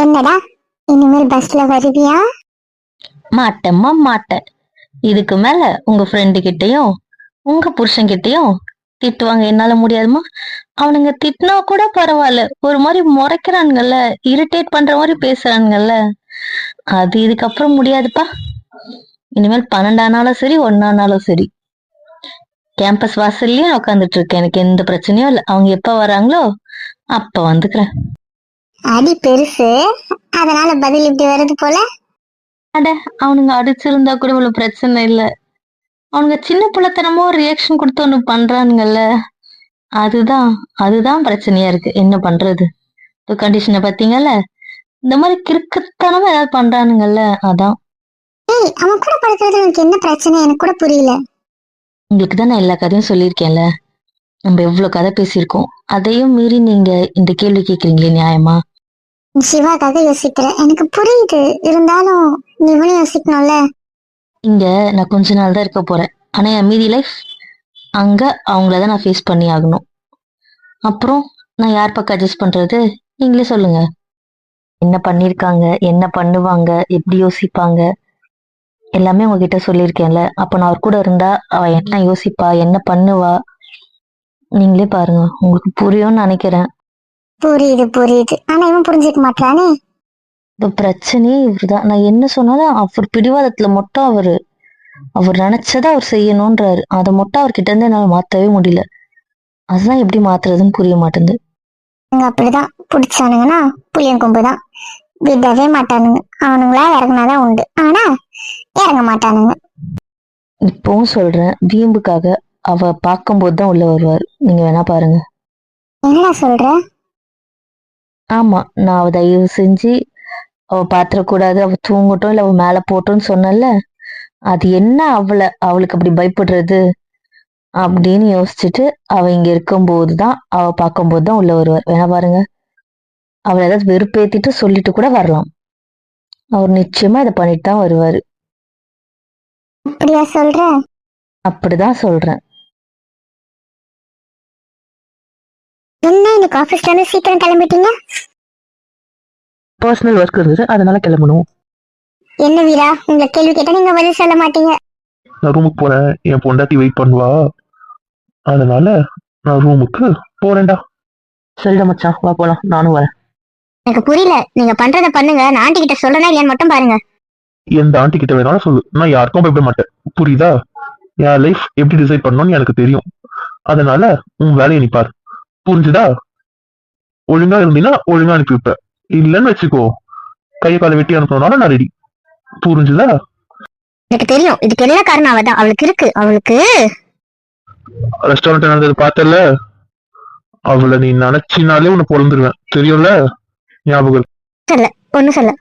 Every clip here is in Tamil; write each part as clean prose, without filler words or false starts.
என்னடா இனிமேல் பஸ்ல வருவியா? மாட்டேம்மா மாட்டேன். இதுக்கு மேல உங்க ஃப்ரெண்டு கிட்டயும் உங்க புருஷன் கிட்டயும் திட்டுவாங்க என்னால முடியாதுமா. அவனுங்க திட்டினா கூட பரவாயில்ல, ஒரு மாதிரி முறைக்கிறானுங்கல்ல, இரிட்டேட் பண்ற மாதிரி பேசுறானுங்கல்ல, அது இதுக்கப்புறம் முடியாதுப்பா. இனிமேல் 12ஆனாலும் சரி 1ஆனாலும் சரி கேம்பஸ் வாசல்லயே நான் உட்காந்துட்டு இருக்கேன். எனக்கு எந்த பிரச்சனையும் இல்லை. அவங்க எப்ப வராங்களோ அப்ப வந்துக்கிறேன். அடி பெருசு, அதனால பதில் இப்படி வருது போல. அட, அவனுங்க அடிச்சிருந்தா கூட இவ்வளவு பிரச்சனை இல்ல. அவனுங்க சின்ன பிள்ளைத்தனமோ ரியாக்ஷன் கொடுத்து ஒண்ணு பண்றானுங்கல்ல, அதுதான் அதுதான் பிரச்சனையா இருக்கு. என்ன பண்றது? கண்டிஷனை பாத்தீங்கல்ல, இந்த மாதிரி கிறுக்குத்தனமா ஏதாவது பண்றானுங்கல்ல, அதான். ஏய், அவன் கூட படுக்கிறது உனக்கு என்ன பிரச்சனை? எனக்கு கூட புரியல. உங்களுக்கு தான் நான் எல்லா கதையும் சொல்லியிருக்கேன்ல. நம்ம எவ்வளவு கதை பேசியிருக்கோம். அதையும் மீறி நீங்க இந்த கேள்வி கேக்குறீங்களே, நியாயமா? நீ சிவாக்காக யோசிக்கிற, எனக்கு புரியுது. இருந்தாலும் நீ இவனும் யோசிக்கணும்ல. இங்க நான் கொஞ்ச நாள் தான் இருக்க போறேன். ஆனா என் மீதி லைஃப் அங்க அவங்களதான் நான் ஃபேஸ் பண்ணி ஆகணும். அப்புறம் நான் யார் பக்கம் அட்ஜஸ்ட் பண்றது? நீங்களே சொல்லுங்க. என்ன பண்ணிருக்காங்க, என்ன பண்ணுவாங்க, எப்படி யோசிப்பாங்க, எல்லாமே உங்ககிட்ட சொல்லியிருக்கேன்ல. அப்ப நான் அவர் கூட இருந்தா அவ என்ன யோசிப்பா, என்ன பண்ணுவா, நீங்களே பாருங்க. உங்களுக்கு புரியும்னு நினைக்கிறேன். புரியுது புரியுது, ஆனா இவன் புரிஞ்சுக்க மாட்டானே. இந்த பிரச்சனையே இவருதான். நான் என்ன சொன்னாலும் அவர் பிடிவாதத்துல மட்டும் அவர் நினைச்சதை அவர் செய்யணும்ன்றாரு. அதை மட்டும் அவர்கிட்ட இருந்து என்னால மாத்தவே முடியல. அதுதான் எப்படி மாத்துறதுன்னு புரிய மாட்டேங்குது. அப்படிதான் பிடிச்சானுங்கன்னா புளியன் கொம்புதான், விடவே மாட்டானுங்க. அவனுங்களா இறங்கினாதான் உண்டு, ஆனா இறங்க மாட்டானுங்க. இப்பவும் சொல்றேன், வீம்புக்காக அவ பார்க்கும்போது தான் உள்ள வருவார். நீங்க வேணா பாருங்க. என்ன சொல்ற? ஆமா, நான் அவ தயவு செஞ்சு அவ பாத்திரக்கூடாது, அவ தூங்கட்டும் இல்ல அவ மேல போட்டோம்னு சொன்னல, அது என்ன அவளுக்கு அப்படி பயப்படுறது அப்படின்னு யோசிச்சுட்டு அவ இங்க இருக்கும்போதுதான், அவ பார்க்கும்போதுதான் உள்ள வருவார். வேணா பாருங்க. அவளை ஏதாவது வெறுப்பேத்திட்டு சொல்லிட்டு கூட வரலாம். அவர் நிச்சயமா இதை பண்ணிட்டு தான் வருவாரு. அப்படியா சொல்ற? அப்படிதான் சொல்றேன். என்ன இன்னைக்கு ஆபீஸ்ல இருந்து சீக்கிரம் கிளம்பிட்டீங்க? பர்சனல் ஒர்க் இருந்தது, அதனால கிளம்பணும். என்ன வீரா, உங்களை கேள்வி கேட்டா நீங்க பதில் சொல்ல மாட்டீங்க. நான் ரூமுக்கு போறேன், என் பொண்டாட்டி வெயிட் பண்ணுவா, அதனால நான் ரூமுக்கு போறேன்டா. சரிடா மச்சான், வா போலாம், நானும் வரேன். எனக்கு புரியல, நீங்க பண்றத பண்ணுங்க. நான் ஆண்டி கிட்ட சொல்லணும் இல்லையான்னு மட்டும் பாருங்க. எந்த ஆண்டி கிட்ட வேணாலும் சொல்லு, நான் யாருக்கும் பயப்பட மாட்டேன். புரியுதா? என் லைஃப் எப்படி டிசைட் பண்ணணும்னு எனக்கு தெரியும். அதனால உன் வேலையை நீ பாரு. புரிஞ்சுதா? ஒழுங்கா இருந்தீங்கன்னா ஒழுங்கா அனுப்பி வைப்பேன். இல்லைன்னு வச்சுக்கோ, கையை காலை வெட்டி அனுப்பணும்னாலும் நான் ரெடி. புரிஞ்சுதா? எனக்கு தெரியும், இதுக்கு என்ன காரணம் அவதான். அவளுக்கு இருக்கு, அவளுக்கு. ரெஸ்டாரண்ட் நடந்தது பார்த்தல, அவளை நீ நினைச்சினாலே உன்னை பொழந்துருவேன், தெரியும்ல? ஞாபகம் சொல்ல ஒண்ணு சொல்ல.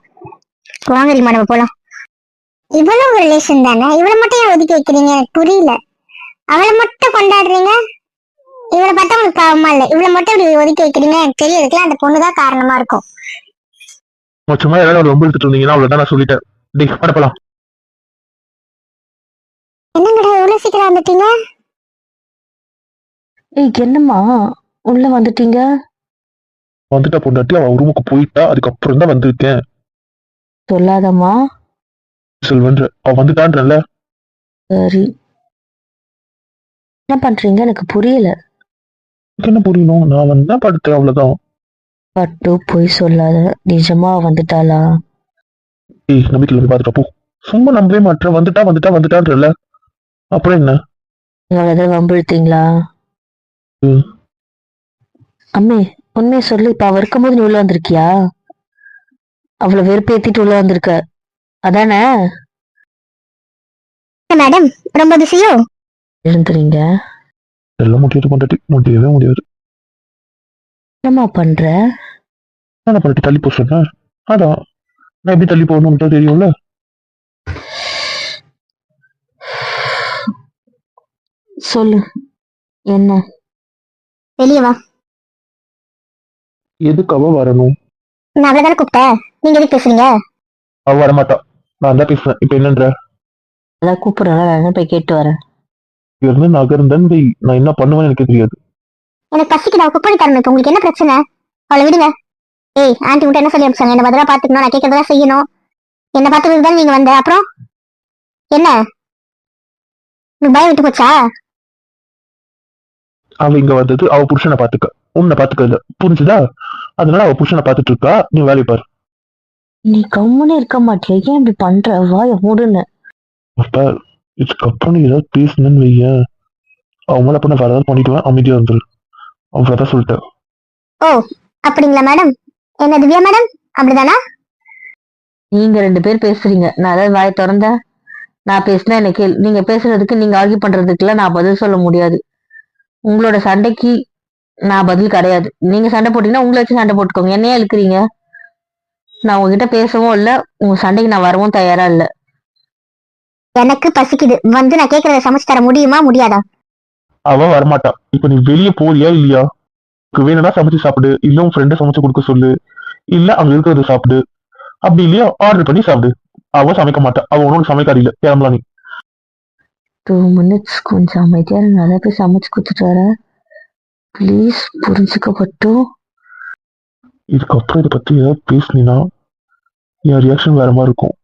வாங்க ரீமா, நம்ம போலாம். இவ்வளவு ஒரு ரிலேஷன் தானே, இவளை மட்டும் ஏன் ஒதுக்கி வைக்கிறீங்க? எனக்கு புரியல. அவளை மட்டும் கொண்டாடுறீங்க, இவளை பார்த்தா உங்களுக்கு பாவமா இல்ல? இவளை மட்டும் இப்படி ஒதுக்கி வைக்கிறீங்க. எனக்கு தெரியறதுக்குலாம் அந்த பொண்ணுதான் காரணமா இருக்கும். சும்மா யாராவது ரொம்ப எடுத்துட்டு இருந்தீங்கன்னா அவ்வளவுதான், நான் சொல்லிட்டேன். டேய் அனுப்பலாம். என்னங்கடா எவ்வளவு சீக்கிரம் வந்துட்டீங்க? ஏய், என்னம்மா உள்ள வந்துட்டீங்க? வந்துட்டா பொண்டாட்டி, அவன் ரூமுக்கு போயிட்டா, அதுக்கப்புறம் தான் வந்திருக்கேன். சொல்லாதம்மா. செல்வன்ற அவ வந்துட்டான்றல. சரி, என்ன பண்றீங்க? எனக்கு புரியல. என்ன புரியணும்? நான் வந்தா படுத்தேன், அவ்வளவுதான். பட்டு பொய் சொல்லாத, நிஜமா வந்துட்டாளா? ஏய், நம்பிக்கையில போய் பாத்துட்டா போ. சும்மா நம்பவே மாட்டேன். வந்துட்டான்றல, அப்புறம் என்ன? எவ்வளவு வம்பிழுத்தீங்களா? அம்மே, உண்மையை சொல்லு. இப்ப அவ இருக்கும்போது நீ உள்ள வந்திருக்கியா? அவளை வெறுப்பேத்திட்டு உள்ள வந்திருக்க, அதானே? மேடம் ரொம்ப பிஸியோ? எழுந்துறீங்க. எல்லாம் முடியாது பொண்டாட்டி, முடியவே முடியாது. என்னம்மா பண்ற? நான் பொண்டாட்டி தள்ளி போக சொன்னேன். அதான், நான் எப்படி தள்ளி போகணும்னு தெரியும்ல. சொல்லு, என்ன? வெளியே வா. எதுக்கு அவ வரணும்? நான் அவ்வளவுதானே கூப்பிட்டேன், நீங்க எதுக்கு பேசுறீங்க? அவ வரமாட்டா, நான் தான் பேசுறேன். இப்ப என்னன்ற? அதான் கூப்பிடுறேன், நான் போய் கேட்டு வரேன். இருந்து நகர்ந்தன் வை, நான் என்ன பண்ணுவேன்னு எனக்கு தெரியாது. எனக்கு பசிக்குது, அவ குக் பண்ணி தரணும். உங்களுக்கு என்ன பிரச்சனை? அவளை விடுங்க. ஏய் ஆண்டி உன்ட்ட என்ன சொல்லி அனுப்பிச்சாங்க? என்ன பதிலா பாத்துக்கணும், நான் கேட்கறதா செய்யணும். என்ன பாத்துக்கிறது தான் நீங்க வந்த. அப்புறம் என்ன உனக்கு பயம் விட்டு போச்சா? அவ இங்க வந்தது அவ புருஷனை பாத்துக்க, உன்னை பாத்துக்க இல்ல, புரிஞ்சுதா? அதனால அவ புருஷனை பாத்துட்டு இருக்கா, நீ வேலையை பாரு. நீ கம்முன்னு இருக்க மாட்டியா? ஏன் இப்படி பண்ற? வாய மூடுன்னு. அப்ப இதுக்கப்புறம் நீ ஏதாவது பேசணும்னு வைய, அவன் மேல அப்ப நான் வேற ஏதாவது பண்ணிடுவேன், அமைதியா வந்துரு. அவ்வளவுதான் சொல்லிட்டேன். ஓ அப்படிங்களா மேடம்? என்ன திவ்யா மேடம் அப்படிதானா? நீங்க 2 பேர் பேசுறீங்க, நான் ஏதாவது வாயை திறந்தேன், நான் பேசினா எனக்கு நீங்க பேசுறதுக்கு, நீங்க ஆர்கியூ பண்றதுக்குலாம் நான் பதில் சொல்ல முடியாது. உங்களோட சண்டைக்கு நான் பதில் கிடையாது. நீங்க சண்டை போட்டீங்கன்னா உங்களை வச்சு சண்டை போட்டுக்கோங்க, என்னையே இழுக்கிறீங்க. நான் உங்ககிட்ட பேசவும் இல்ல, உங்க சண்டைக்கு நான் வரவும் தயாரா இல்ல. எனக்கு பசிக்குது, வந்து நான் கேட்கறத சமைச்சு தர முடியுமா முடியாதா? அவ வரமாட்டா. இப்ப நீ வெளியே போறியா இல்லையா? உனக்கு வேணும்னா சமைச்சு சாப்பிடு, இல்ல உன் ஃப்ரெண்டை சமைச்சு கொடுக்க சொல்லு, இல்ல அங்க இருக்கிறத சாப்பிடு. அப்படி இல்லையா ஆர்டர் பண்ணி சாப்பிடு. அவ சமைக்க மாட்டா, அவ உனக்கு சமைக்காது இல்ல, கிளம்பலாம் நீ. 2 minutes கொஞ்சம் அமைதியா இருங்க, அதை போய் சமைச்சு கொடுத்துட்டு வரேன். ப்ளீஸ் புரிஞ்சுக்கப்பட்டும். இதுக்கப்புறம் இதை பத்தி ஏதாவது பேசுனீன்னா என் ரியாக்ஷன் வேற மாதிரி இருக்கும்.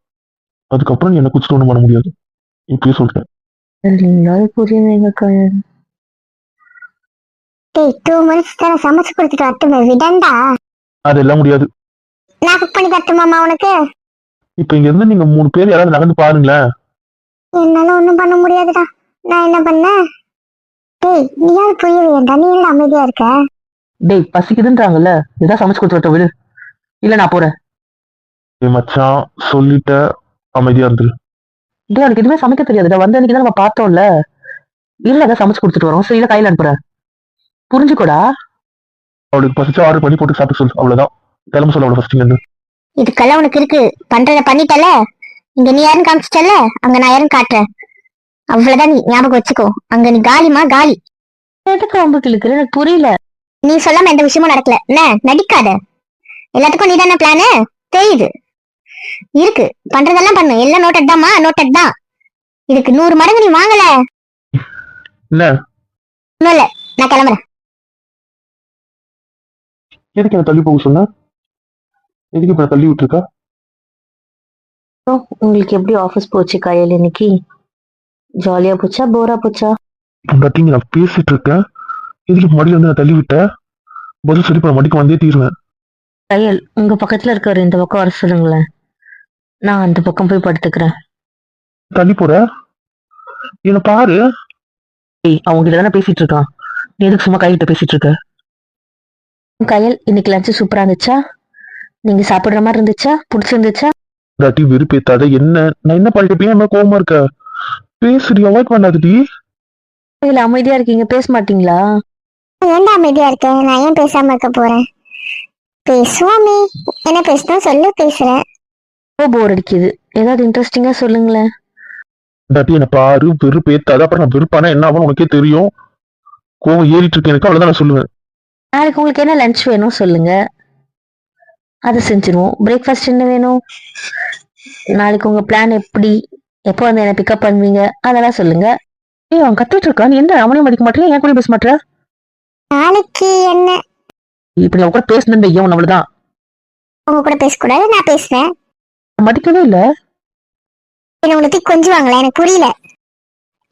அதுக்கப்புறம் நீ என்ன குச்சிட்டு ஒண்ணும் பண்ண முடியாது. இப்பயே சொல்லிட்டேன். நீங்களாவது புரியுதுங்க கயல். டேய் 2 மினிட்ஸ் தானே, சமைச்சு கொடுத்துட்டு வரட்டுமே, விடண்டா. அதெல்லாம் முடியாது. நான் குக் பண்ணி தரட்டுமாமா உனக்கு? இப்ப இங்க இருந்து நீங்க 3 பேர் யாராவது நகர்ந்து பாருங்களேன். என்னால ஒண்ணும் பண்ண முடியாதுடா. நான் என்ன பண்ணேன்? டேய் நீயாவது புரிய வேண்டாம், நீ என்ன அமைதியா இருக்க? டேய் பசிக்குதுன்றாங்கல்ல, ஏதாவது சமைச்சு கொடுத்து விடு, இல்ல நான் போறேன். ஏய் மச்சான், சொல்லிட்ட, அமைதியா இருந்துரு. டேய் அவனுக்கு எதுவுமே சமைக்க தெரியாதுடா, வந்த அன்னைக்கு தான் நம்ம பார்த்தோம்ல. இல்ல ஏதாவது சமைச்சு கொடுத்துட்டு வரோம், சரி இல்ல கையில அனுப்புறேன், புரிஞ்சுக்கோடா. அவளுக்கு பசிச்சா ஆர்டர் பண்ணி போட்டு சாப்பிட்டு சொல்லு, அவ்வளவுதான். கிளம்ப சொல்ல அவளை ஃபர்ஸ்ட் இங்க. இதுக்கெல்லாம் உனக்கு இருக்கு, பண்றத பண்ணிட்டல. இங்க நீ யாருன்னு காமிச்சிட்டல, அங்க நான் யாருன்னு காட்டுறேன். அவ்வளவுதான், நீ ஞாபகம் வச்சுக்கோ. அங்க நீ காலிமா காலி. எதுக்கு வம்புக்கு இழுக்கிற? எனக்கு புரியல. நீ சொல்லாம எந்த விஷயமும் நடக்கல என்ன, நடிக்காத. எல்லாத்துக்கும் நீ தானே பிளானு, தெரியுது. இருக்கு, பண்றதெல்லாம் பண்ணு, எல்லாம் நோட்டட் தான்மா, நோட்டட் தான். இதுக்கு 100 மடங்கு நீ வாங்கல. என்ன ஒண்ணும் இல்ல, நான் கிளம்புறேன். எதுக்கு என்ன தள்ளி போக சொன்ன? எதுக்கு இப்ப தள்ளி விட்டுருக்கா? உங்களுக்கு எப்படி ஆபீஸ் போச்சு கையில் இன்னைக்கு? ஜாலியா போச்சா போரா போச்சா? பொண்டாட்டிங்க நான் பேசிட்டு இருக்கேன், எதுக்கு மடியில வந்து நான் தள்ளி விட்டேன்? பதில் சொல்லி நான் மடிக்கு வந்தே தீருவேன். கையல் உங்க பக்கத்துல இருக்கிற இந்த பக்கம் வர சொல்லுங்களேன், நான் அந்த பக்கம் போய் படுத்துக்கிறேன். தள்ளி போற என்ன பாரு. அவங்க கிட்ட தானே பேசிட்டு இருக்கான், நீ எதுக்கு சும்மா கைகிட்ட பேசிட்டு இருக்க? கையல் இன்னைக்கு லஞ்சு சூப்பரா இருந்துச்சா? நீங்க சாப்பிடுற மாதிரி இருந்துச்சா? பிடிச்சிருந்துச்சா? தாட்டி வெறுப்பேத்தாத. என்ன நான் என்ன பண்ணிட்டு என்ன கோவமா இருக்க? பேசுடி, அவாய்ட் பண்ணாதடி. இல்ல அமைதியா இருக்கீங்க, பேச மாட்டீங்களா? ஏன்டா அமைதியா இருக்கேன்? நான் ஏன் பேசாம இருக்க போறேன்? பேசுவாமே, என்ன பேசணும் சொல்லு, பேசுறேன். ரொம்ப போர் அடிக்குது, ஏதாவது இன்ட்ரெஸ்டிங்கா சொல்லுங்களேன். தாட்டி என்ன பாரு, வெறுப்பேத்தாத. அப்புறம் நான் வெறுப்பானா என்ன ஆகும் உனக்கே தெரியும். கோவம் ஏறிட்டு இருக்கு எனக்கு, அவ்வளவுதான் நான் சொல்லுவேன். நாளைக்கு உங்களுக்கு என்ன லஞ்ச் வேணும் சொல்லுங்க, அதை செஞ்சிருவோம். பிரேக்ஃபாஸ்ட் என்ன வேணும்? நாளைக்கு உங்க பிளான் எப்படி, எப்போ வந்து என்ன பிக்கப் பண்ணுவீங்க, அதெல்லாம் சொல்லுங்க. அவன் கத்திட்டு இருக்கான், நீ என்ன அவனையும் மதிக்க மாட்டேன், என் கூட பேச மாட்டேன். நாளைக்கு என்ன? இப்ப நீ கூட பேசணும்னு வையும், அவ்வளவுதான். உங்க கூட பேசக்கூடாது, நான் பேசுறேன். மதிக்கவே இல்ல. என்ன உனக்கு கொஞ்சுவாங்களா? எனக்கு புரியல.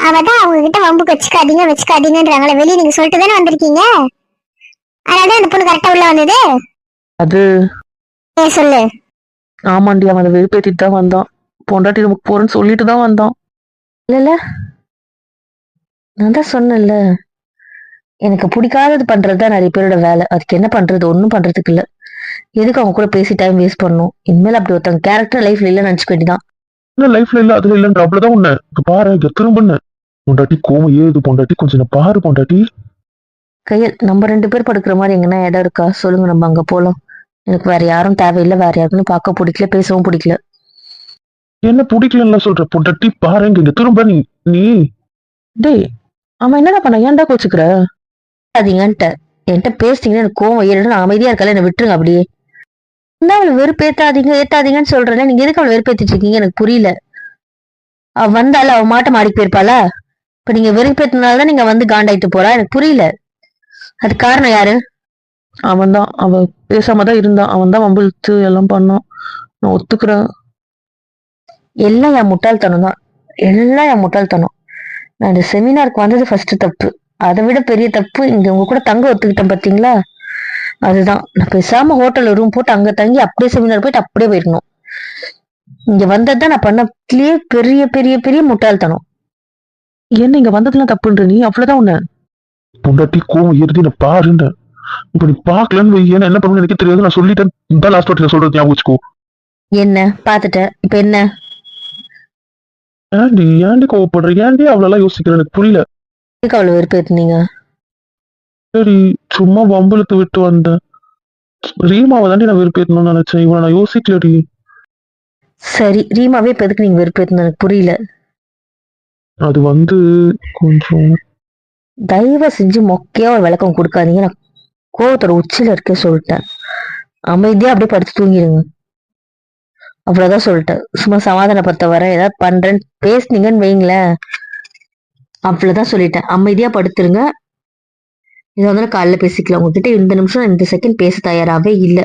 அவதான் அவங்க கிட்ட வம்புக்கு வச்சுக்காதீங்கன்றாங்களே, வெளியே நீங்க சொல்லிட்டு தானே வந்திருக்கீங்க. அதனால அந்த பொண்ணு கரெக்டா உள்ள வந்தது. அது சொல்லு. ஆமாண்டி, அவன் அதை வெறுப்பேத்திட்டு தான் வந்தான். பொண்டாட்டி நமக்கு போறேன்னு சொல்லிட்டு தான் வந்தான். இல்ல நான் தான் சொன்னேன்ல, எனக்கு பிடிக்காதது பண்றதுதான் நிறைய பேரோட வேலை. அதுக்கு என்ன பண்றது? ஒன்னும் பண்றதுக்கு இல்ல. எதுக்கு அவங்க கூட பேசி டைம் வேஸ்ட் பண்ணும்? இனிமேல் அப்படி ஒருத்தவங்க கேரக்டர் லைஃப்ல இல்ல நினைச்சுக்க வேண்டியதான். லைஃப்ல இல்ல, அதுல இல்லன்ற அவ்வளவுதான். உன்ன பாரு, திரும்ப பொண்டாட்டி கோவம் ஏது பொண்டாட்டி, கொஞ்சம் பாரு பொண்டாட்டி. கையல் நம்ம 2 பேர் படுக்கிற மாதிரி எங்கன்னா இடம் இருக்கா சொல்லுங்க, நம்ம அங்க போலாம். எனக்கு வேற யாரும் தேவையில்லை, வேற யாருன்னு பார்க்க பிடிக்கல, பேசவும் பிடிக்கல. என்ன பிடிக்கலன்னு சொல்ற பொண்டாட்டி? பாரு இங்க திரும்ப நீ டேய் அவன் என்னடா பண்ண, ஏன்டா கோச்சுக்கிற? அதீங்கன்ட்ட என்கிட்ட பேசிட்டீங்கன்னா எனக்கு கோவம் ஏறிடும், நான் அமைதியா இருக்கல, என்ன விட்டுருங்க அப்படியே. என்ன அவளை ஏத்தாதீங்கன்னு சொல்றேன், நீங்க எதுக்கு அவளை வெறுப்பேத்திட்டு இருக்கீங்க? எனக்கு புரியல. அவ வந்தால அவ மாட்ட மாடி போயிருப்பாளா? இப்ப நீங்க வெறுப்பேத்தினாலதான் நீங்க வந்து காண்டாயிட்டு போறா, எனக்கு புரியல. அது காரணம் யாரு? அவன் தான், அவ பேசாம தான் இருந்தான். அவன் தான் வம்பு இழுத்து எல்லாம் பண்ணான். நான் ஒத்துக்கிறேன். எல்லாம் என் முட்டாள்தனம் தான். எல்லாம் என் முட்டாள்தனம். நான் இந்த செமினாருக்கு வந்தது ஃபர்ஸ்ட் தப்பு. அதை விட பெரிய தப்பு இங்க உங்க கூட தங்க ஒத்துக்கிட்டேன் பாத்தீங்களா? அதுதான். நான் பேசாம ஹோட்டல்ல ரூம் போட்டு அங்க தங்கி அப்படியே செமினார் போயிட்டு அப்படியே போயிருக்கணும். இங்க வந்ததுதான் நான் பண்ணதுலயே பெரிய பெரிய பெரிய முட்டாள்தனம். என்ன இங்க வந்ததுலாம் தப்புன்ற நீ? அவ்வளவுதான் உன்ன. பொண்டாட்டி கோவம் ஏறுது நான் பாருந்தேன். இப்ப நீ பாக்கலன்னு ஏன்னா என்ன பண்ணுன்னு எனக்கு தெரியாது. நான் சொல்லிட்டேன். இந்த லாஸ்ட் வாட்டி நான் சொல்றது ஞாபகம் வச்சுக்கோ. என்ன பாத்துட்ட இப்ப என்ன? ஏன்டி கோவப்படுற? ஏன்டி அவ்வளவு யோசிக்கிறேன்? எனக்கு புரியல. எதுக்கு அவ்வளவு வெறுப்பேத்துனீங்க? சரி, சும்மா வம்புழுத்து விட்டு வந்தேன். ரீமாவை தாண்டி நான் வெறுப்பேத்தணும்னு நினைச்சேன். இவனை நான் யோசிக்கலடி. சரி, ரீமாவே இப்ப எதுக்கு நீங்க வெறுப்பேத்தணும் எனக்கு புரியல. அது கொஞ்சம் தயவு செஞ்சு மொக்கையா ஒரு விளக்கம் கொடுக்காதீங்க. நான் கோவத்தோட உச்சில இருக்க சொல்லிட்டேன். அமைதியா அப்படியே படுத்து தூங்கிடுங்க. அவ்வளவுதான் சொல்லிட்டேன். சும்மா சமாதானப்படுத்த வர ஏதாவது பண்றேன்னு பேசுனீங்கன்னு வைங்களேன், அவ்வளவுதான் சொல்லிட்டேன். அமைதியா படுத்துருங்க. இதை வந்து காலைல பேசிக்கலாம். உங்ககிட்ட இந்த நிமிஷம் இந்த செகண்ட் பேச தயாராகவே இல்லை.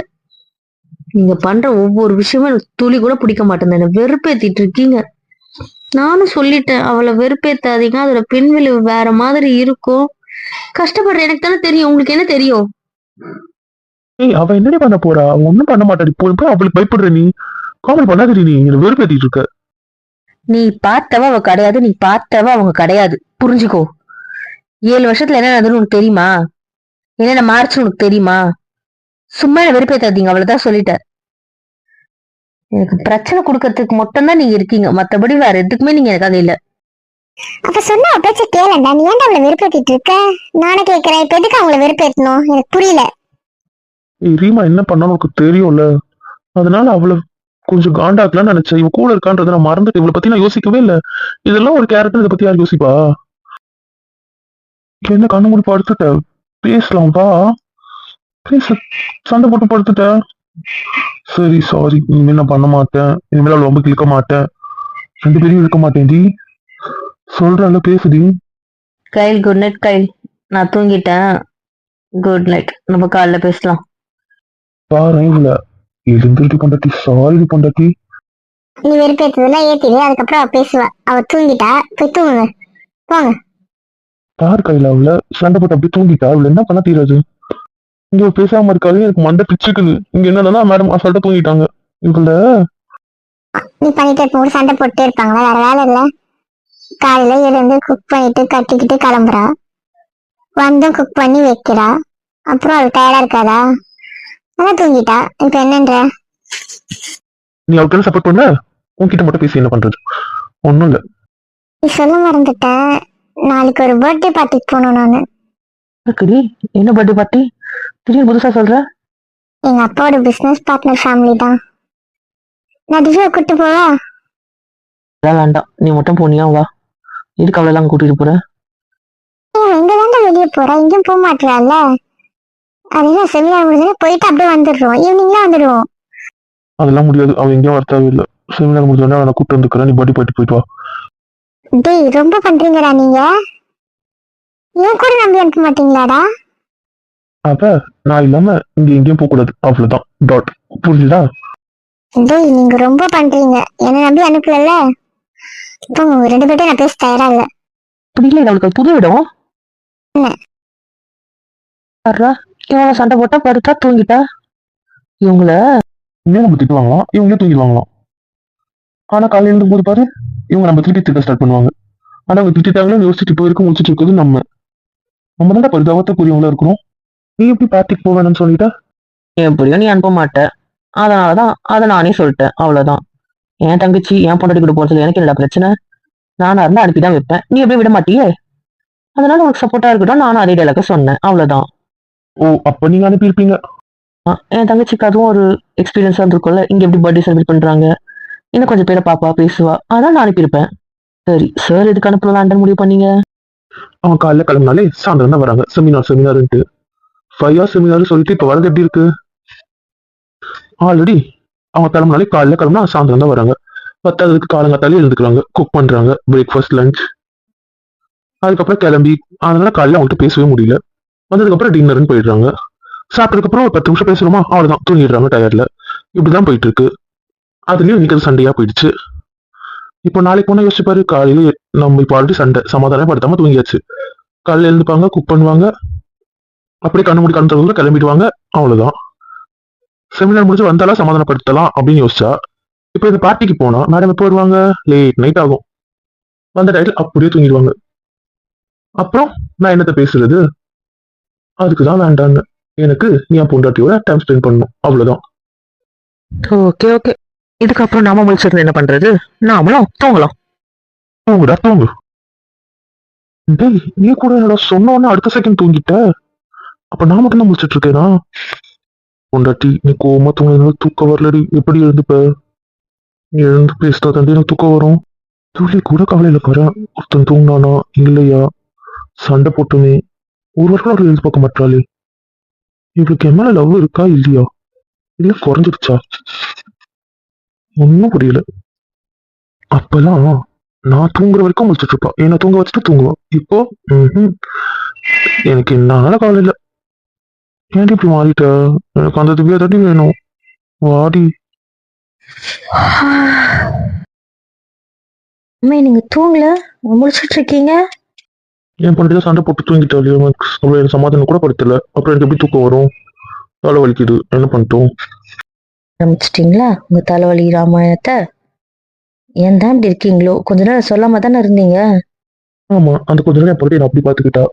நீங்க பண்ற ஒவ்வொரு விஷயமும் எனக்கு துளி கூட பிடிக்க மாட்டேங்குது. என்ன வெறுப்பேத்திட்டு இருக்கீங்க. நானும் சொல்லிட்டேன், அவளை வெறுப்பேத்தாதீங்க, அதோட பின்விளைவு வேற மாதிரி இருக்கும். கஷ்டப்படுற எனக்கு தானே தெரியும். உங்களுக்கு என்ன தெரியும்? அவ என்னடி பண்ண போறா? அவ ஒண்ணும் பண்ண மாட்டாடி. போய் அவளுக்கு பயப்படுற நீ. காமெடி பண்ணாதடி. நீ என்ன வெறுப்பேத்திட்டு இருக்க. நீ பார்த்தவ அவ கிடையாது, நீ பார்த்தவ அவங்க கிடையாது. புரிஞ்சுக்கோ. 7 வருஷத்துல என்ன நடந்ததுன்னு உனக்கு தெரியுமா? என்னென்ன மாறுச்சு உனக்கு தெரியுமா? சும்மா என்ன வெறுப்பேத்தாதீங்க, அவ்வளவுதான் சொல்லிட்டேன். எனக்கு பிரச்சனை கொடுக்கறதுக்கு மட்டும்தான் நீங்க இருக்கீங்க. மத்தபடி வேற எதுக்குமே நீங்க எனக்காக இல்ல. அப்ப சொன்ன பேச்ச கேளண்டா. நீ ஏன்டா அவளை வெறுப்பேத்திட்டு இருக்க? நானே கேக்குறேன், இப்ப எதுக்கு அவங்கள வெறுப்பேத்தணும்? எனக்கு புரியல. ரீமா என்ன பண்ணாலும் உனக்கு தெரியும்ல. அதனால அவளை கொஞ்சம் காண்டாக்கலாம்னு நினைச்சேன். இவ கூட இருக்கான்றத நான் மறந்துட்டு இவளை பத்தி நான் யோசிக்கவே இல்லை. இதெல்லாம் ஒரு கேரக்டர். இதை பத்தி யார் யோசிப்பா? என்ன கண்ணு மூடி படுத்துட்ட? பேசலாம் வா. பேச சண்டை போட்டு படுத்துட்ட. சரி சாரி. இனிமேல் நான் பண்ண மாட்டேன். இனிமேல் அவளை ரொம்ப கிழக்க மாட்டேன். 2 பேரையும் இருக்க மாட்டேன். டி சொல்றல பேசுடி. Kyle good night. கைல், நான் தூங்கிட்டேன். Good night. நம்ம காலைல பேசலாம். பாரு இல்ல எழுந்திருக்கு பொண்டாட்டி. சாரி பொண்டாட்டி. நீ வெறுப்பேத்ததெல்லாம் ஏத்திடு, அதுக்கப்புறம் அவ பேசுவா. அவ தூங்கிட்டா, போய் தூங்குங்க போங்க. பாரு கையில அவள சண்டை போட்டு அப்படி தூங்கிட்டா. அவள என்ன பண்ண தீராது. இங்க பேசாம இருக்காது. எனக்கு மண்டை பிச்சுக்குது. இங்க என்னன்னா மேடம் அசால்ட்டா தூங்கிட்டாங்க. இவள நீ பண்ணிட்டு இருக்கும்போது சண்டை போட்டே இருப்பாங்களா? வேற வேலை இல்ல. காலையில எழுந்து குக் பண்ணிட்டு கட்டிக்கிட்டு கிளம்புறா. வந்தும் குக் பண்ணி வைக்கிறா. அப்புறம் அவள் டயர்டா இருக்காதா? அதான் தூங்கிட்டா. இப்ப என்னன்ற? நீ அவளுக்கு சப்போர்ட் பண்ண? உன்கிட்ட மட்டும் பேசி என்ன பண்றது? ஒண்ணும் இல்ல. நீ சொல்ல மறந்துட்ட, நாளைக்கு ஒரு பர்த்டே பார்ட்டிக்கு போகணும் நானு. இருக்குடி. என்ன பர்த்டே பார்ட்டி? திடீர்னு புதுசா சொல்ற? எங்க அப்பாவோட பிசினஸ் பார்ட்னர் ஃபேமிலி தான். நான் திவ்யா கூட்டு போவா? அதெல்லாம் வேண்டாம். நீ மட்டும் போனியா வா. எதுக்கு அவளெல்லாம் கூட்டிட்டு போற? இங்க தாண்டா வெளியே போறா, எங்கேயும் போக மாட்டாள்ல. அதுதான் செமினார் முடிஞ்சு போயிட்டு அப்படியே வந்துடுறோம். ஈவினிங்ல வந்துடுவோம். அதெல்லாம் முடியாது. அவன் எங்கேயும் வர தேவையில்லை. செமினார் முடிஞ்சோடனே அவனை கூப்பிட்டு வந்துக்கிறேன். நீ பர்த்டே பார்ட்டி போயிட்டு வா. டேய், ரொம்ப பண்றீங்கடா நீங்க. இவன் கூட நம்பி அனுப்ப மாட்டீங்களாடா? அப்ப நான் இல்லாம இங்க எங்கேயும் போக கூடாது. அவ்வளவுதான். டாட். புரிஞ்சுதா? டேய், நீங்க ரொம்ப பண்றீங்க. என்ன நம்பி அனுப்பல. இப்போ உங்க 2 பேர்ட்டையும் நான் பேச தயாரா இல்ல. அப்படி இல்லை, அவளுக்கு அது புது இடம். என்ன? வர்றா. இவங்க சண்டை போட்டா படுத்தா தூங்கிட்டா. இவங்கள இன்னும் நம்ம திட்டுவாங்களாம். இவங்களே தூங்கிடுவாங்களாம். ஆனா காலையில இருந்து போது பாரு, இவங்க நம்ம திருப்பி திட்ட ஸ்டார்ட் பண்ணுவாங்க. ஆனா அவங்க திட்டாங்களோ யோசிச்சுட்டு இப்போ வரைக்கும் முடிச்சுட்டு இருக்குது நம்ம தான் பரிதாபத்துக்குரியவங்களா இருக்கிறோம். நீ எப்படி பார்ட்டிக்கு போவேன்னு சொல்லிட்டா? எப்படியோ நீ அனுப்ப மாட்டேன். அதனாலதான் அதை நானே சொல்லிட்டேன். அவ்வளவுதான். என் தங்கச்சி என் பொண்டாட்டி கூட போறதுல எனக்கு என்னடா பிரச்சனை? நானா இருந்தா அனுப்பிதான் வைப்பேன். நீ எப்படி விட மாட்டியே? அதனால உனக்கு சப்போர்ட்டா இருக்கட்டும். நானும் அதே டைலாக சொன்னேன். அவ்வளவுதான். ஓ, அப்ப நீங்க அனுப்பியிருப்பீங்க. என் தங்கச்சிக்கு அதுவும் ஒரு எக்ஸ்பீரியன்ஸா இருந்திருக்கும்ல. இங்க எப்படி பர்த்டே செலிப்ரேட் பண்றாங்க, இன்னும் கொஞ்சம் பேரை பாப்பா பேசுவா. அதான் நான் அனுப்பியிருப்பேன். சரி சார், எதுக்கு அனுப்பலான்ட்டு முடிவு பண்ணீங்க? அவன் காலைல கிளம்பினாலே சாயந்தரம் தான் வராங்க. செமினார்ன்ட்டு 5 hours செமினார் சொல்லிட்டு இப்ப வரது எப்படி இருக்கு? ஆல்ரெடி அவங்க கிளம்பினாலே காலைல கிளம்புனா சாயந்தரம் தான் வராங்க. பத்தாவதுக்கு காலங்காத்தாலே எழுந்துக்கிறாங்க, குக் பண்றாங்க, பிரேக்ஃபாஸ்ட் லஞ்ச், அதுக்கப்புறம் கிளம்பி. அதனால காலையில அவங்கள்ட்ட பேசவே முடியல. வந்ததுக்கு அப்புறம் டின்னர்னு போயிடுறாங்க. சாப்பிட்டதுக்கு அப்புறம் ஒரு 10 நிமிஷம் பேசுறோமா, அவ்வளவுதான் தூங்கிடுறாங்க டயர்ல. இப்படிதான் போயிட்டு இருக்கு. அதுலயும் இன்னைக்கு அது சண்டையா போயிடுச்சு. இப்போ நாளைக்கு போனா யோசிச்சு பாரு, காலையில நம்ம இப்போ ஆல்ரெடி சண்டை சமாதானம் படுத்தாம தூங்கியாச்சு. காலையில எழுந்துப்பாங்க, குக் பண்ணுவாங்க, அப்படியே கண்ணு மூடி கண்ணு திறந்து கிளம்பிடுவாங்க, அவ்வளவுதான். செமினார் முடிஞ்சு வந்தாலும் சமாதானப்படுத்தலாம் அப்படின்னு யோசிச்சா, இப்போ இந்த பார்ட்டிக்கு போனா மேடம் எப்போ வருவாங்க? லேட் நைட் ஆகும். வந்த டயத்துல அப்படியே தூங்கிடுவாங்க. அப்புறம் நான் என்னத்த பேசுறது? அதுக்குதான் வேண்டான்னு. எனக்கு என் பொண்டாட்டியோட டைம் ஸ்பெண்ட் பண்ணணும், அவ்வளவுதான். Okay okay. இதுக்கப்புறம் நாம முழிச்சிருந்து என்ன பண்றது? நாமளும் தூங்கலாம். தூங்குடா தூங்கு. டேய், நீ கூட என்னடா சொன்னோன்னு அடுத்த செகண்ட் தூங்கிட்ட? அப்ப நான் மட்டும் தான் முடிச்சிட்டு இருக்கேனா? பொண்டாட்டி நீ கோவமா தூங்கினால தூக்கம் வரலடி, எப்படி எழுந்துப்ப? நீ எழுந்து பேசினா தாண்டி எனக்கு தூக்கம் வரும். துளி கூட கவலையில பாரு, ஒருத்தன் தூங்கினானா இல்லையா, சண்டை போட்டுமே ஒரு வருஷம் அவள் எழுந்து பார்க்க மாட்டாளே. இவளுக்கு என் மேல லவ் இருக்கா இல்லையா, இல்ல குறைஞ்சிருச்சா? ஒன்னும் புரியல. அப்பெல்லாம் நான் தூங்குற வரைக்கும் முடிச்சிட்டு இருப்பா, என்ன தூங்க வச்சுட்டு தூங்குவா. இப்போ எனக்கு என்னால கவலை இல்ல. ஏன்டி இப்படி மாறிட்ட? எனக்கு அந்த திவ்யா தாண்டி வேணும். வாடி. அம்மே நீங்க தூங்கல, முழிச்சிட்டு இருக்கீங்க. என் பண்ணிட்டு சண்டை போட்டு தூங்கிட்டாலே, அவளை எனக்கு சமாதானம் கூட படுத்தல. அப்புறம் எனக்கு எப்படி தூக்கம் வரும்? தலை வலிக்குது, என்ன பண்ணிட்டோம்? ஆரம்பிச்சிட்டீங்களா உங்க தலைவலி ராமாயணத்தை? ஏன் தான் இப்படி இருக்கீங்களோ? கொஞ்ச நேரம் சொல்லாம தானே இருந்தீங்க. ஆமா, அந்த கொஞ்ச நேரம் என் பொண்ணு என்ன அப்படி பாத்துக்கிட்டா,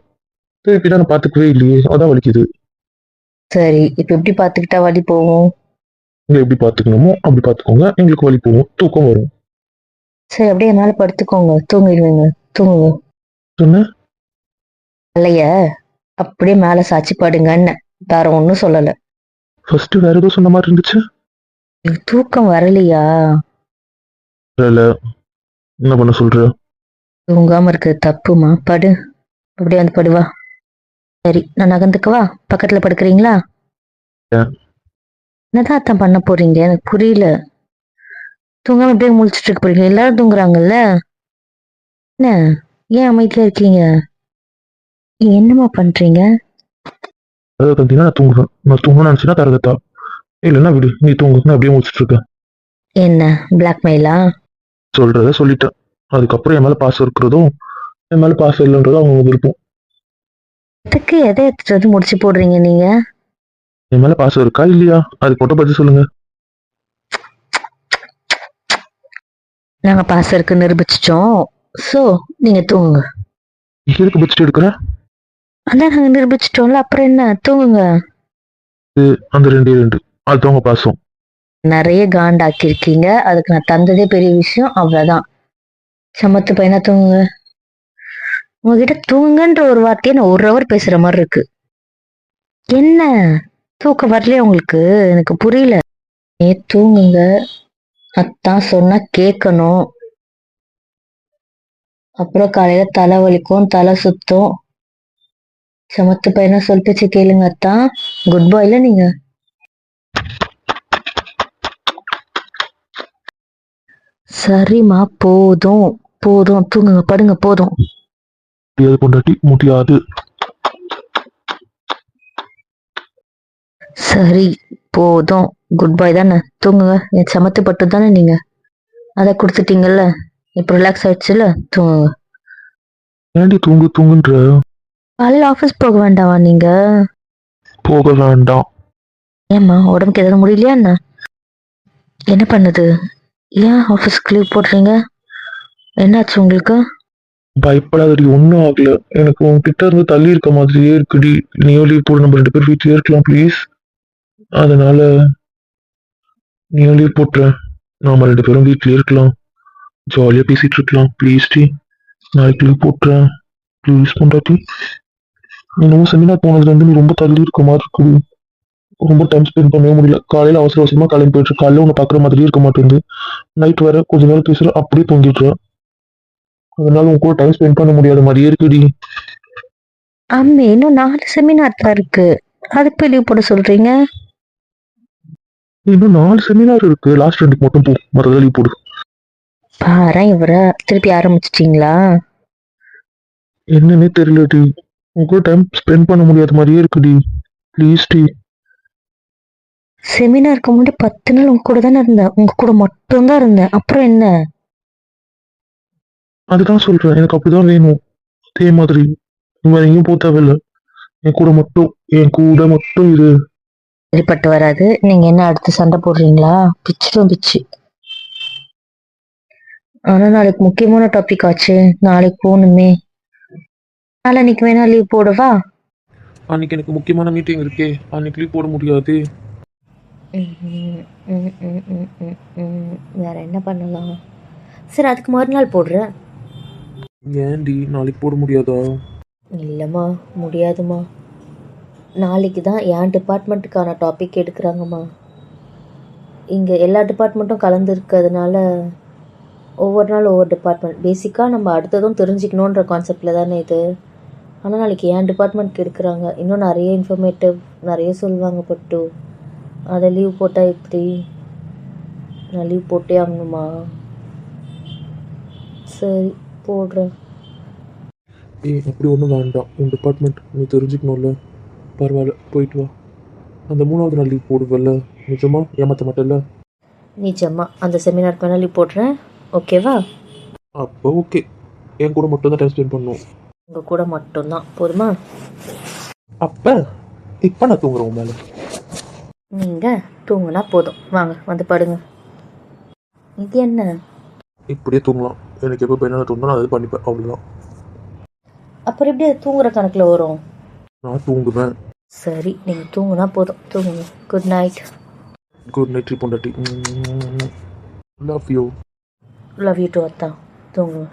திருப்பி தான் நான் பாத்துக்கவே இல்லையே, அதான் வலிக்குது. சரி, இப்ப எப்படி பாத்துக்கிட்டா வலி போகும்? நீங்க எப்படி பாத்துக்கணுமோ அப்படி பாத்துக்கோங்க, எங்களுக்கு வலி போகும், தூக்கம் வரும். சரி, அப்படியே மேல படுத்துக்கோங்க, தூங்கிடுவீங்க. தூங்குங்க. சொன்ன இல்லைய அப்படியே மேல சாச்சி படுங்கன்னு, வேற ஒண்ணும் சொல்லல. ஃபர்ஸ்ட் வேற ஏதோ சொன்ன மாதிரி இருந்துச்சு. உங்களுக்கு தூக்கம் வரலையா? இல்ல, என்ன பண்ண சொல்ற? தூங்காம இருக்கிறது தப்புமா. படு, அப்படியே வந்து படுவா. சரி, நான் நகர்ந்துக்கவா? பக்கத்துல படுக்கிறீங்களா? ஏன்? என்னதான் அத்தான் பண்ண போறீங்க எனக்கு புரியல. தூங்காம அப்படியே முழிச்சிட்டு இருக்க போறீங்க? எல்லாரும் தூங்குறாங்கல்ல, என்ன ஏன் அமைதியா இருக்கீங்க? என்னம்மா பண்றீங்க? அதாவது தந்தீங்கன்னா நான் தூங்குவேன். நான் தூங்கணும்னு நினைச்சுன்னா தரகத்தா, இல்லைன்னா விடு, நீ தூங்கு, நான் அப்படியே முடிச்சிட்டு இருக்கேன். என்ன பிளாக்மெயிலா? சொல்றத சொல்லிட்டேன். அதுக்கப்புறம் என் மேல பாசம் இருக்கிறதும் என் மேல பாசம் இல்லைன்றதும் அவங்க விருப்பம். எதுக்கு எதை எடுத்துட்டு வந்து முடிச்சு போடுறீங்க நீங்க? என் மேல பாசம் இருக்கா இல்லையா, அதுக்கு மட்டும் பதில் சொல்லுங்க. நாங்க பாசம் இருக்கு நிரூபிச்சிட்டோம். சோ நீங்க தூங்குங்க. எதுக்கு பட்ஜெட் எடுக்கிறேன்? அதான் நாங்க நிரூபிச்சிட்டோம்ல, அப்புறம் என்ன, தூங்குங்க. அந்த ரெண்டே ரெண்டு, அதுதான் உங்க பாசம். நிறைய காண்டாக்கி இருக்கீங்க, அதுக்கு நான் தந்ததே பெரிய விஷயம், அவ்வளவுதான். சமத்து பையனா தூங்குங்க. உங்ககிட்ட தூங்குங்கன்ற ஒரு வார்த்தையை நான் ஒரு ஹவர் பேசுற மாதிரி இருக்கு. என்ன தூக்கம் வரலையா உங்களுக்கு? எனக்கு புரியல. ஏ தூங்குங்க, அத்தான் சொன்னா கேட்கணும். அப்புறம் காலையில தலை வலிக்கும், தலை சுத்தும். சமத்து பையனா சொல் பேச்சு கேளுங்க அத்தான். குட் பாய்ல நீங்க. சரிம்மா, போதும் போதும், தூங்குங்க, படுங்க, போதும். முடியாது பொண்டாட்டி, முடியாது. சரி போதும், குட் பாய் தானே, தூங்குங்க. என் சமத்து பட்டு தானே நீங்க, அதை கொடுத்துட்டீங்கல்ல, இப்ப ரிலாக்ஸ் ஆயிடுச்சுல, தூங்குங்க. ஏண்டி தூங்கு தூங்குன்ற? காலையில ஆபீஸ் போக வேண்டாமா நீங்க? போக வேண்டாம். ஏம்மா, உடம்புக்கு ஏதாவது முடியலையா என்ன? என்ன பண்ணுது? ஏன் ஆபீஸ்க்கு லீவ் போடுறீங்க? என்னாச்சு உங்களுக்கு? பயப்படாதடி, ஒன்றும் ஆகல. எனக்கு உன்கிட்ட இருந்து தள்ளி இருக்க மாதிரியே இருக்குடி. நீயோ லீவ் போடு, நம்ம 2 பேரும் வீட்லயே இருக்கலாம் ப்ளீஸ். அதனால நீயோ லீவ் போட்டுறேன், நாம 2 பேரும் வீட்லயே இருக்கலாம், ஜாலியா பேசிட்டு இருக்கலாம் ப்ளீஸ் டி. நாளைக்கு லீவ் போட்டுறேன் ப்ளீஸ் பொண்டாட்டி. இன்னமும் செமினார் போனதுல இருந்து நீ ரொம்ப தள்ளி இருக்க மாதிரி இருக்குது. ரொம்ப டைம் ஸ்பெண்ட் பண்ணவே முடியல. காலையில அவசர அவசரமா கிளம்பி போயிட்டு காலையில உன்னை பாக்குற மாதிரியே இருக்க மாட்டேங்குது. நைட் வேற கொஞ்ச நேரம் பேசுற, அப்படியே தூங்கிடுறேன். அதனால உன் கூட டைம் ஸ்பெண்ட் பண்ண முடியாத மாதிரியே இருக்குடி. அம்மே, இன்னும் 4 செமினார் தான் இருக்கு, அதுக்கு போய் லீவ் போட சொல்றீங்க? இன்னும் 4 செமினார் இருக்கு, லாஸ்ட் 2க்கு மட்டும் போ, மறந்து லீவ் போடு. பாரு, இவரை திருப்பி ஆரம்பிச்சிட்டீங்களா? என்னன்னே தெரியல டி, உன் கூட டைம் ஸ்பெண்ட் பண்ண முடியாத மாதிரியே இருக்குடி ப்ளீஸ் டி. செமினாருக்கு முன்னாடி 10 நாள் உங்க கூட தானே இருந்தேன், உங்க கூட மட்டும்தான் இருந்தேன். அப்புறம் என்ன? அதுதான் சொல்றேன், எனக்கு அப்படிதான் வேணும். அதே மாதிரி நீ வேற எங்கேயும் போக தேவையில்ல. என் கூட மட்டும் இரு. சரிப்பட்டு வராது. நீங்க என்ன அடுத்து சண்டை போடுறீங்களா? பிச்சிடும் பிச்சு. ஆனா நாளைக்கு முக்கியமான டாபிக் ஆச்சு, நாளைக்கு போகணுமே. நாளைக்கு வேணா லீவ் போடவா? அன்னைக்கு எனக்கு முக்கியமான மீட்டிங் இருக்கே, அன்னைக்கு லீவ் போட முடியாது. வேற என்ன பண்ணலாம்? சரி, அதுக்கு மறுநாள் போடுறேன். ஏன்டி நாளைக்கு போட முடியாதா? இல்லைம்மா, முடியாதும்மா. நாளைக்கு தான் என் டிபார்ட்மெண்ட்டுக்கான டாபிக் எடுக்கிறாங்கம்மா. இங்கே எல்லா டிபார்ட்மெண்ட்டும் கலந்து இருக்கிறதுனால ஒவ்வொரு நாள் ஒவ்வொரு டிபார்ட்மெண்ட். பேசிக்காக நம்ம அடுத்ததும் தெரிஞ்சுக்கணுன்ற கான்செப்டில் தானே இது. ஆனால் நாளைக்கு என் டிபார்ட்மெண்ட்க்கு எடுக்கிறாங்க. இன்னும் நிறைய இன்ஃபர்மேட்டிவ் நிறைய சொல்லுவாங்க பட்டு. அதை லீவ் போட்டால் எப்படி? நான் லீவ் போட்டே ஆகணுமா? சரி, போடுறேன். அப்படி ஒன்றும் வேண்டாம், உன் டிபார்ட்மெண்ட் நீ தெரிஞ்சுக்கணும்ல. பரவாயில்ல, போயிட்டு வா. அந்த 3வது நாள் லீவ் போடுவல்ல, நிஜமா ஏமாற்ற மாட்டேல்ல? நிஜமா அந்த செமினாருக்கு வேணா லீவ் போடுறேன், ஓகேவா? அப்போ ஓகே, என் கூட மட்டும் தான் டைம் ஸ்பெண்ட் பண்ணும். உங்கள் கூட மட்டும்தான் போதுமா? இப்போ நான் தூங்குறேன் உன் மேலே. நீங்கள் தூங்குனா போதும், வாங்க வந்து படுங்க. இது என்ன? இப்படியே தூங்கலாம். எனக்கு எப்போ என்ன தூங்கணும் நான் அது பண்ணிப்பேன், அவ்வளோதான். அப்புறம் எப்படி அது தூங்குற கணக்கில் வரும்? நான் தூங்குவேன். சரி, நீங்கள் தூங்குனா போதும், தூங்குங்க. Good night. குட் நைட் ட்ரீ பொண்டாட்டி. Love you. Love you too அத்தா. தூங்குங்க.